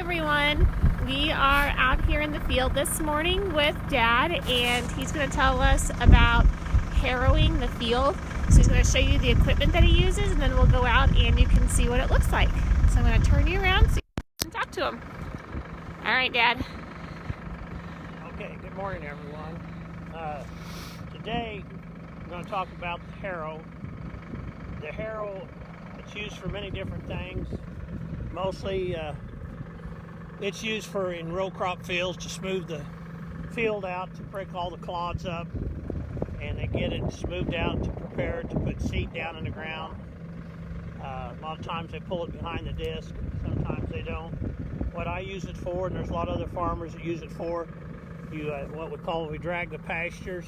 everyone. We are out here in the field this morning with Dad, and he's going to tell us about harrowing the field. So he's going to show you the equipment that he uses, and then we'll go out and you can see what it looks like. So I'm going to turn you around so you can talk to him. All right, Dad. Okay, good morning, everyone. Today we're going to talk about the harrow. The harrow, it's used for many different things. Mostly it's used for in row crop fields to smooth the field out, to break all the clods up, and they get it smoothed out to prepare it to put seed down in the ground. A lot of times they pull it behind the disc, sometimes they don't. What I use it for, and there's a lot of other farmers that use it for, what we call, we drag the pastures.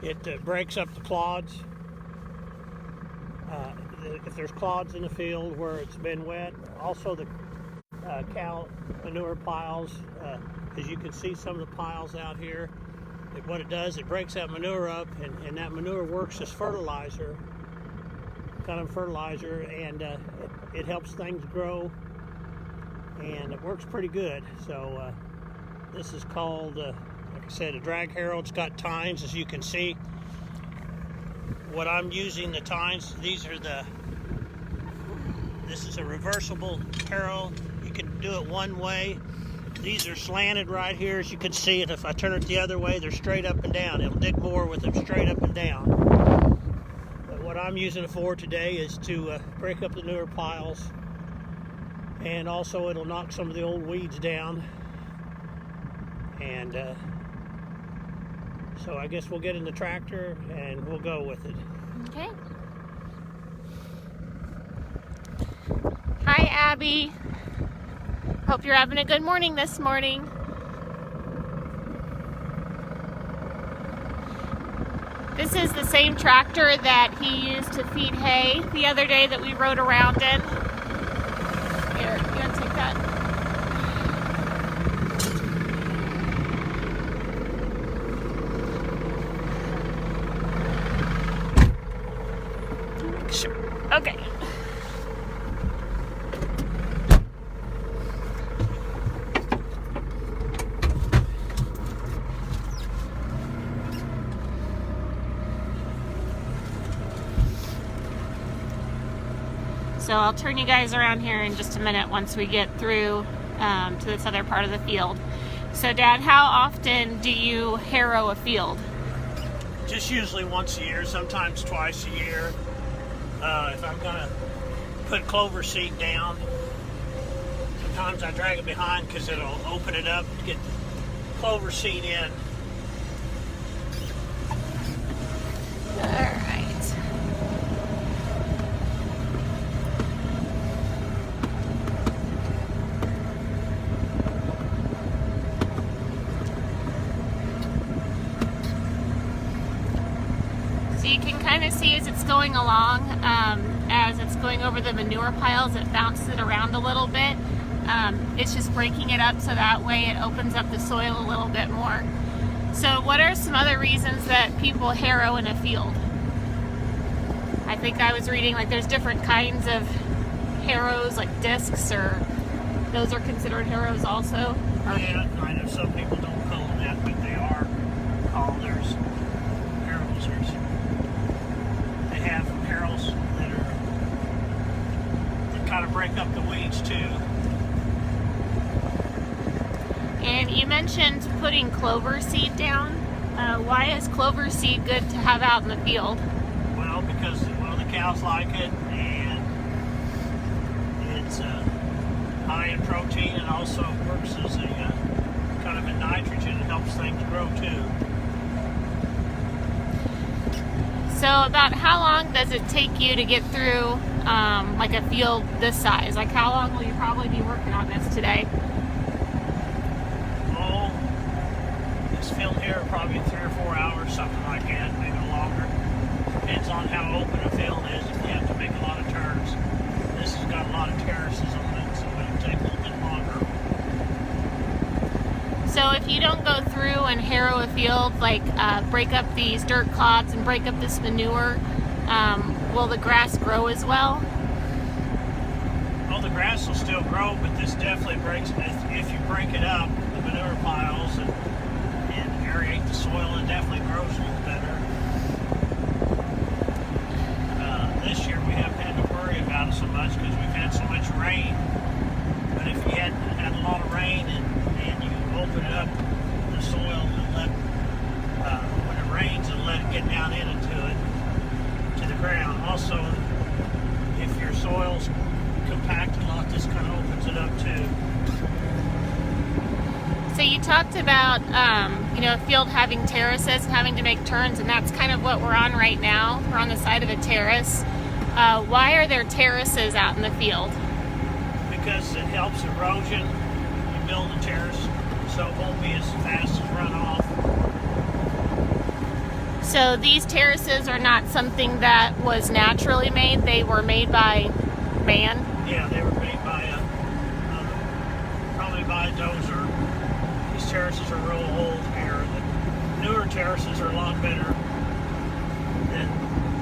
It breaks up the clods. If there's clods in the field where it's been wet, also the cow manure piles, as you can see some of the piles out here, what it does, it breaks that manure up, and that manure works as fertilizer, kind of fertilizer, and it helps things grow, and it works pretty good. So this is called, like I said, a drag harrow. It's got tines, as you can see. What I'm using, the tines, this is a reversible harrow. You can do it one way. These are slanted right here, as you can see. And if I turn it the other way, they're straight up and down. It'll dig more with them straight up and down. But what I'm using it for today is to break up the newer piles, and also it'll knock some of the old weeds down. And so I guess we'll get in the tractor and we'll go with it. Okay. Hi, Abby. Hope you're having a good morning this morning. This is the same tractor that he used to feed hay the other day that we rode around in. Here, you want to take that? Sure. Okay. So I'll turn you guys around here in just a minute once we get through to this other part of the field. So Dad, how often do you harrow a field? Just usually once a year, sometimes twice a year. If I'm gonna put clover seed down, sometimes I drag it behind because it'll open it up to get the clover seed in. All right. So you can kind of see as it's going along, as it's going over the manure piles, it bounces it around a little bit. It's just breaking it up so that way it opens up the soil a little bit more. So what are some other reasons that people harrow in a field? I think I was reading like there's different kinds of harrows, like discs, or those are considered harrows also? Yeah, kind of. Some people don't call them that, but they are called. There's harrows. They have harrows that kind of break up the weeds too. And you mentioned putting clover seed down. Why is clover seed good to have out in the field? Well, because the cows like it, and it's high in protein, and also works as a kind of a nitrogen. It helps things grow too. So about how long does it take you to get through like a field this size? Like how long will you probably be working on this today? Oh, this field here probably 3 or 4 hours, something like that, maybe longer. Depends on how open a field is, if you have to make a lot of turns. This has got a lot of terraces on it, so it'll take a little bit longer. So if you don't go through and harrow a field, like break up these dirt clods and break up this manure, will the grass grow as well? Well, the grass will still grow, but this definitely breaks, if you break it up, the manure piles, and aerate the soil, it definitely grows a little better. This year we haven't had to worry about it so much because we've had so much rain. But if you hadn't had a lot of rain and you open it up, the soil, and let, when it rains, and let it get down into it, to the ground. Also, if your soil's compacted a lot, this kind of opens it up too. So you talked about, a field having terraces and having to make turns, and that's kind of what we're on right now. We're on the side of a terrace. Why are there terraces out in the field? Because it helps erosion. You build a terrace so it won't be as fast as runoff. So these terraces are not something that was naturally made. They were made by man. Yeah, they were made by probably by a dozer. These terraces are real old here. The newer terraces are a lot better than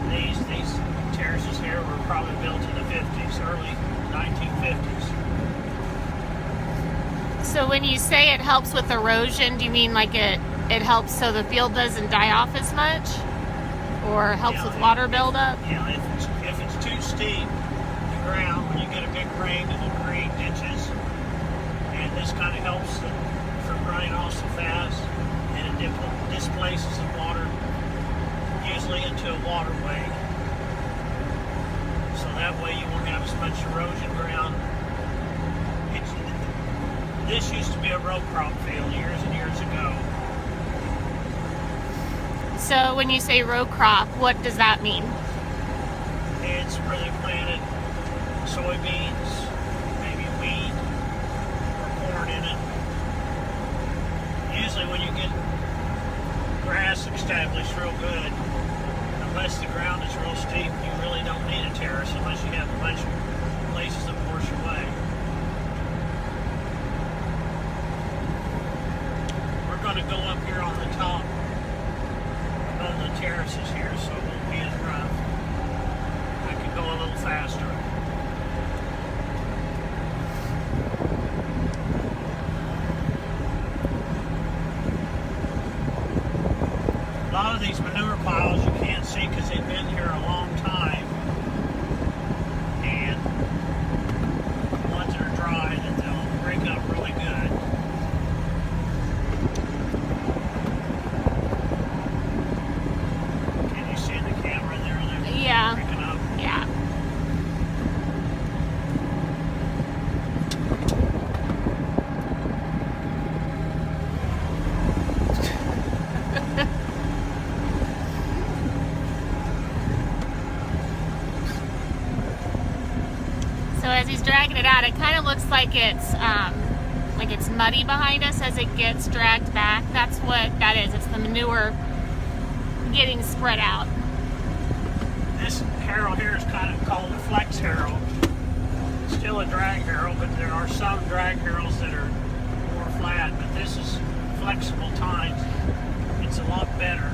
these. These terraces here were probably built in the 50s, early 1950s. So when you say it helps with erosion, do you mean like it helps so the field doesn't die off as much? Or helps with water buildup? Yeah, if it's too steep, the ground, when you get a big rain, it'll create ditches. And this kind of helps from running off so fast. And it displaces the water, usually into a waterway. So that way you won't have as much erosion ground. This used to be a row crop field years and years ago. So when you say row crop, what does that mean? It's where they planted soybeans, maybe wheat, or corn in it. Usually when you get grass established real good, unless the ground is real steep, you really don't need a terrace unless you have a bunch of places that wash away. We're going to go up here on the top of the terraces here, so it won't be as rough. I can go a little faster. A lot of these manure piles you can't see because they've been here a long time, and the ones that are dry, that they'll break up really good. Can you see the camera there? They're Yeah. breaking up. Yeah. So as he's dragging it out, it kind of looks like it's muddy behind us as it gets dragged back. That's what that is. It's the manure getting spread out. This harrow here is kind of called a flex harrow. It's still a drag harrow, but there are some drag harrows that are more flat, but this is flexible tines. It's a lot better.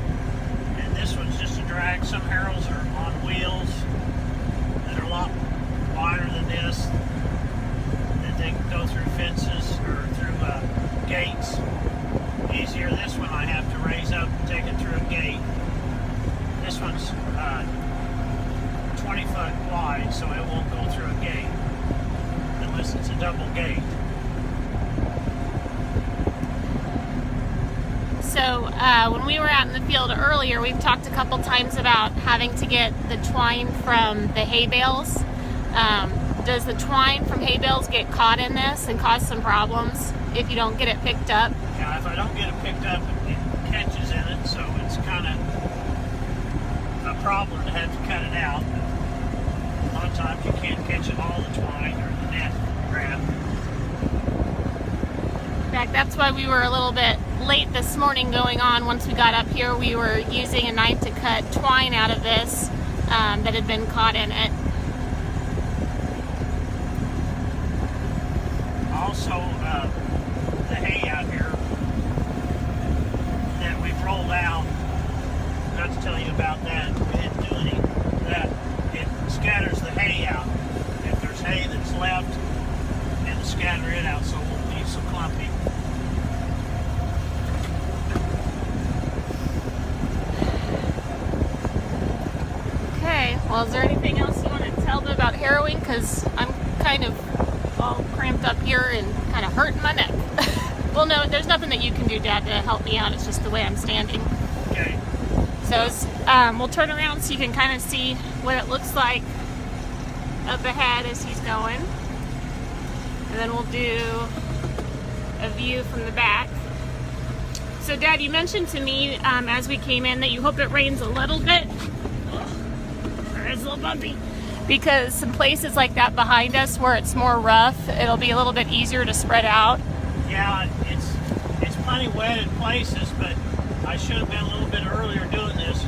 And this one's just a drag. Some harrows are on wheels that are a lot wider than this, that they can go through fences or through gates easier. This one I have to raise up and take it through a gate. This one's 20 foot wide, so it won't go through a gate unless it's a double gate. So when we were out in the field earlier, we've talked a couple times about having to get the twine from the hay bales. Does the twine from hay bales get caught in this and cause some problems if you don't get it picked up? Yeah, if I don't get it picked up, it catches in it, so it's kind of a problem to have to cut it out. A lot of times you can't catch it all the twine or the net grab. In fact, that's why we were a little bit late this morning going on. Once we got up here, we were using a knife to cut twine out of this that had been caught in it. Also, the hay out here that we've rolled out, not to tell you about that, we didn't do any of that. It scatters the hay out. If there's hay that's left gather it out, so we'll leave some clumpy. Okay, well, is there anything else you want to tell them about harrowing? Because I'm kind of all cramped up here and kind of hurting my neck. Well, no, there's nothing that you can do, Dad, to help me out. It's just the way I'm standing. Okay. So we'll turn around so you can kind of see what it looks like up ahead as he's going. And then we'll do a view from the back. So, Dad, you mentioned to me as we came in that you hope it rains a little bit. It's a little bumpy. Because some places like that behind us where it's more rough, it'll be a little bit easier to spread out. Yeah, it's plenty wet in places, but I should have been a little bit earlier doing this.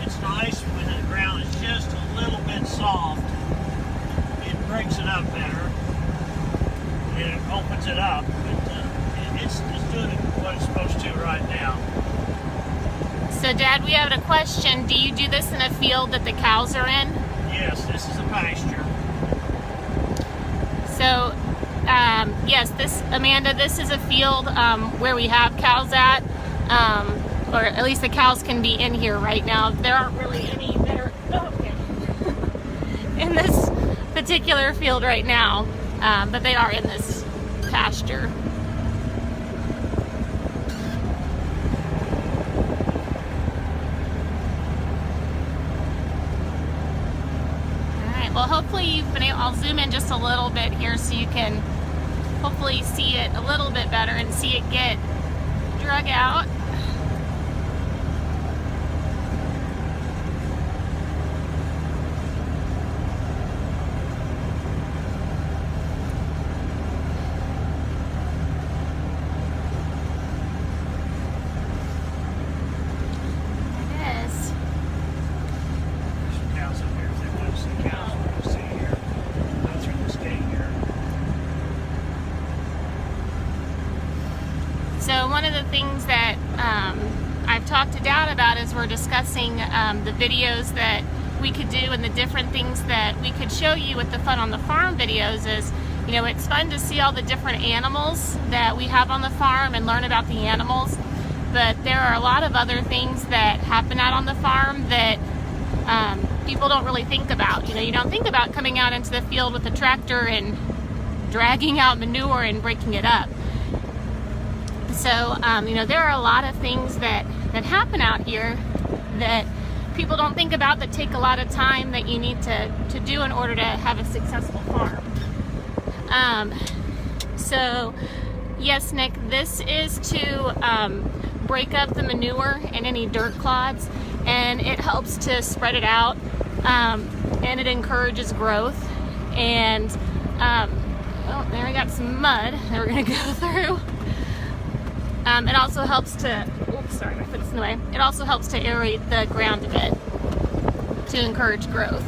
It's nice when the ground is just a little bit soft. It breaks it up better, and it opens it up. But it's doing what it's supposed to right now. So, Dad, we have a question. Do you do this in a field that the cows are in? Yes, this is a pasture. So, yes, Amanda, this is a field where we have cows at, or at least the cows can be in here right now. There aren't really any that are in this particular field right now, but they are in this pasture. Well, hopefully you've been able, I'll zoom in just a little bit here so you can hopefully see it a little bit better and see it get drug out. So one of the things that I've talked to Dad about as we're discussing the videos that we could do and the different things that we could show you with the Fun on the Farm videos is, you know, it's fun to see all the different animals that we have on the farm and learn about the animals, but there are a lot of other things that happen out on the farm that people don't really think about. You know, you don't think about coming out into the field with a tractor and dragging out manure and breaking it up. So, you know, there are a lot of things that happen out here that people don't think about, that take a lot of time that you need to do in order to have a successful farm. So, yes, Nick, this is to break up the manure and any dirt clods, and it helps to spread it out, and it encourages growth. And, oh, there we got some mud that we're going to go through. It also helps to, oops, sorry, my foot's in the way. It also helps to aerate the ground a bit to encourage growth.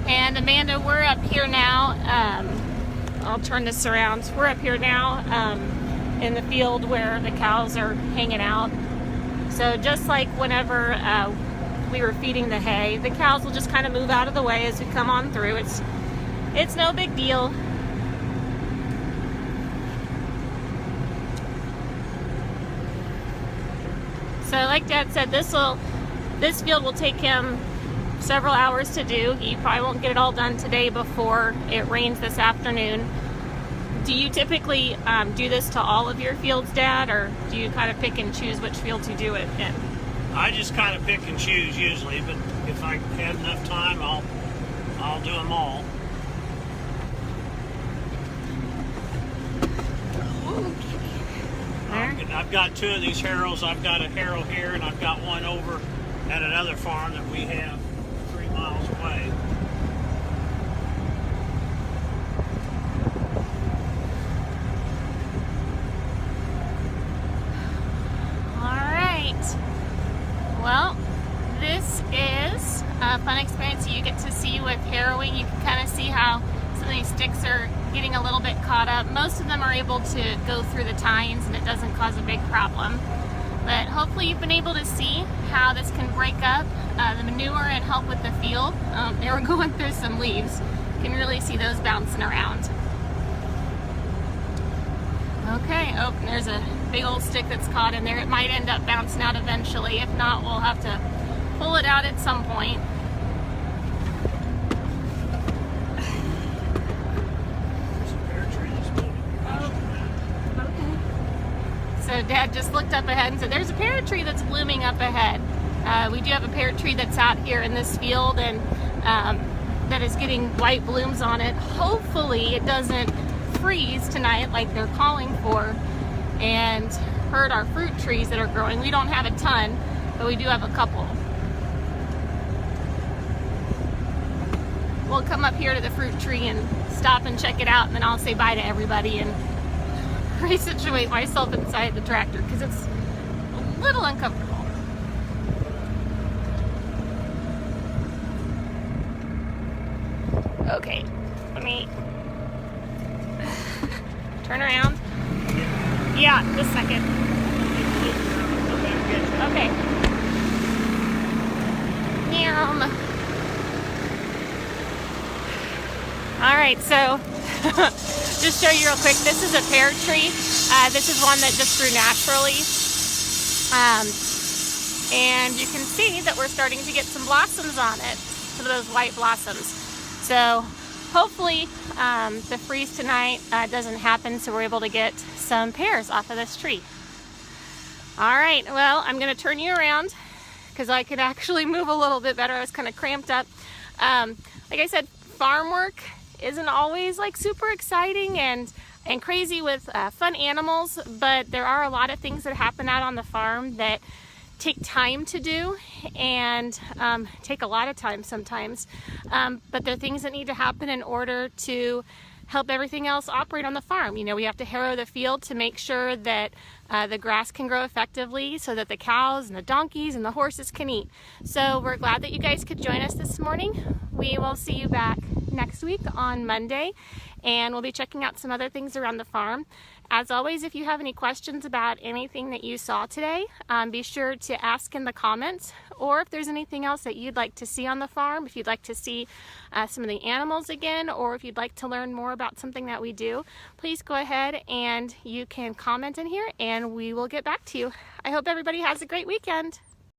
And Amanda, we're up here now. I'll turn this around. We're up here now in the field where the cows are hanging out. So just like whenever we were feeding the hay, the cows will just kind of move out of the way as we come on through. It's no big deal. So like Dad said, this field will take him several hours to do. He probably won't get it all done today before it rains this afternoon. Do you typically do this to all of your fields, Dad, or do you kind of pick and choose which fields you do it in? I just kind of pick and choose usually, but if I have enough time, I'll do them all. Okay. I've got two of these Harrows. I've got a Harrow here, and I've got one over at another farm that we have 3 miles away. Well, this is a fun experience you get to see with harrowing. You can kind of see how of these sticks are getting a little bit caught up. Most of them are able to go through the tines and it doesn't cause a big problem. But hopefully you've been able to see how this can break up the manure and help with the field. They were going through some leaves. You can really see those bouncing around. Okay, oh, there's a big old stick that's caught in there. It might end up bouncing out eventually. If not, we'll have to pull it out at some point. So Dad just looked up ahead and said, there's a pear tree that's blooming up ahead. We do have a pear tree that's out here in this field and that is getting white blooms on it. Hopefully it doesn't freeze tonight like they're calling for and hurt our fruit trees that are growing. We don't have a ton, but we do have a couple. We'll come up here to the fruit tree and stop and check it out, and then I'll say bye to everybody and resituate myself inside the tractor because it's a little uncomfortable. Okay, let me turn around. Yeah, just a second. Okay. All right, so just show you real quick. This is a pear tree. This is one that just grew naturally. And you can see that we're starting to get some blossoms on it, some of those white blossoms. So hopefully the freeze tonight doesn't happen, so we're able to get some pears off of this tree. All right, well, I'm gonna turn you around because I could actually move a little bit better. I was kind of cramped up. Like I said, farm work isn't always like super exciting and crazy with fun animals, but there are a lot of things that happen out on the farm that take time to do and take a lot of time sometimes, but they're things that need to happen in order to help everything else operate on the farm. You know, we have to harrow the field to make sure that the grass can grow effectively so that the cows and the donkeys and the horses can eat. So we're glad that you guys could join us this morning. We will see you back next week on Monday, and we'll be checking out some other things around the farm. As always, if you have any questions about anything that you saw today, be sure to ask in the comments, or if there's anything else that you'd like to see on the farm, if you'd like to see some of the animals again, or if you'd like to learn more about something that we do, please go ahead and you can comment in here and we will get back to you. I hope everybody has a great weekend.